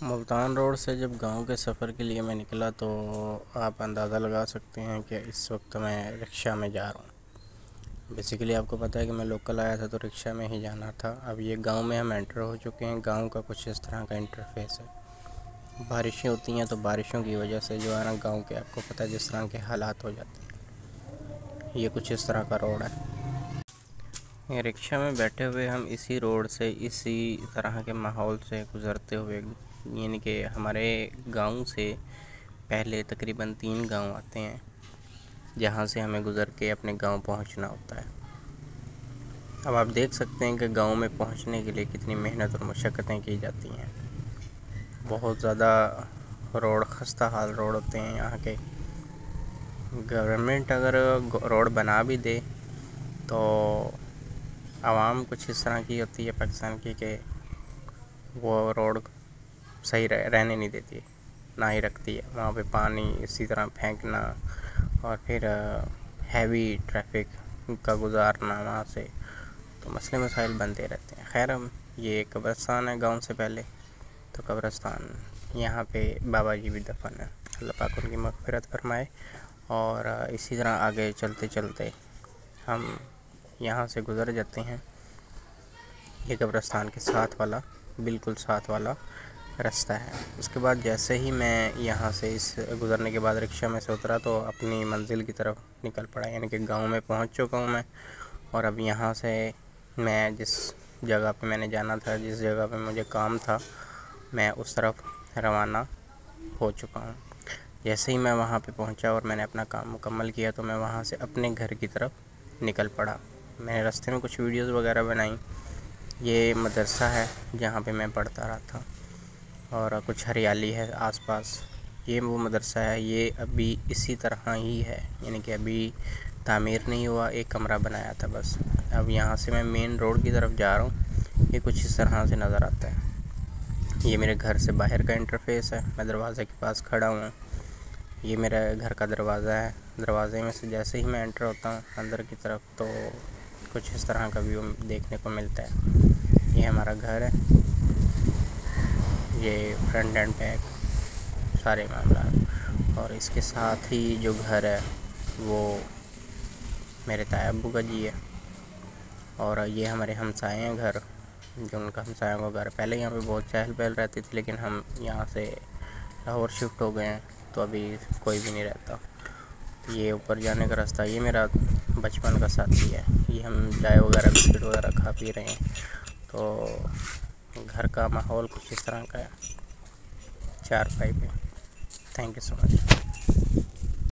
Multan road से जब गांव के सफ़र के लिए मैं निकला तो आप अंदाज़ा लगा सकते हैं कि इस वक्त मैं रिक्शा में जा रहा हूँ। बेसिकली आपको पता है कि मैं लोकल आया था तो रिक्शा में ही जाना था। अब ये गांव में हम एंटर हो चुके हैं। गांव का कुछ इस तरह का इंटरफेस है। बारिशें होती हैं तो बारिशों की वजह से जो है ना, गाँव के आपको पता है जिस तरह के हालात हो जाते हैं। ये कुछ इस तरह का रोड है। ये रिक्शा में बैठे हुए हम इसी रोड से, इसी तरह के माहौल से गुज़रते हुए, यानी कि हमारे गांव से पहले तकरीबन 3 गांव आते हैं जहां से हमें गुज़र के अपने गांव पहुंचना होता है। अब आप देख सकते हैं कि गांव में पहुंचने के लिए कितनी मेहनत और मशक्क़तें की जाती हैं। बहुत ज़्यादा रोड, खस्ता हाल रोड होते हैं यहाँ के। गवर्नमेंट अगर रोड बना भी दे तो आवाम कुछ इस तरह की होती है पाकिस्तान की कि वो रोड सही रहने नहीं देती, ना ही रखती है। वहाँ पे पानी इसी तरह फेंकना और फिर हैवी ट्रैफिक का गुजारना वहाँ से, तो मसले मसाइल बनते रहते हैं। खैर, हम ये कब्रिस्तान है गांव से पहले, तो कब्रिस्तान यहाँ पे बाबा जी भी दफन है, अल्लाह पाक उनकी मग़फ़िरत फरमाए। और इसी तरह आगे चलते चलते हम यहाँ से गुज़र जाते हैं। ये कब्रिस्तान के साथ वाला, बिल्कुल साथ वाला रास्ता है। उसके बाद जैसे ही मैं यहाँ से इस गुज़रने के बाद रिक्शा में से उतरा तो अपनी मंजिल की तरफ निकल पड़ा, यानी कि गांव में पहुँच चुका हूँ मैं। और अब यहाँ से मैं जिस जगह पे मैंने जाना था, जिस जगह पे मुझे काम था, मैं उस तरफ रवाना हो चुका हूँ। जैसे ही मैं वहाँ पे पहुँचा और मैंने अपना काम मुकम्मल किया तो मैं वहाँ से अपने घर की तरफ निकल पड़ा। मैंने रास्ते में कुछ वीडियोज़ वगैरह बनाई। ये मदरसा है जहाँ पे मैं पढ़ता रहा था और कुछ हरियाली है आसपास। ये वो मदरसा है, ये अभी इसी तरह ही है, यानी कि अभी तामीर नहीं हुआ, एक कमरा बनाया था बस। अब यहाँ से मैं मेन रोड की तरफ जा रहा हूँ। ये कुछ इस तरह से नज़र आता है। ये मेरे घर से बाहर का इंटरफेस है। मैं दरवाज़े के पास खड़ा हूँ। ये मेरा घर का दरवाज़ा है। दरवाज़े में से जैसे ही मैं एंटर होता हूँ अंदर की तरफ तो कुछ इस तरह का व्यू देखने को मिलता है। ये हमारा घर है। ये फ्रंट एंड बैक सारे मामला, और इसके साथ ही जो घर है वो मेरे ताया अब्बू का जी है। और ये हमारे हमसाए हैं घर, जो उनका हमसायों का घर। पहले यहाँ पे बहुत चहल पहल रहती थी, लेकिन हम यहाँ से लाहौर शिफ्ट हो गए हैं तो अभी कोई भी नहीं रहता। ये ऊपर जाने का रास्ता, ये मेरा बचपन का साथी है। ये हम चाय वगैरह, बिस्किट वगैरह खा पी रहे हैं। तो घर का माहौल कुछ इस तरह का है, चारपाई पे। Thank you so much.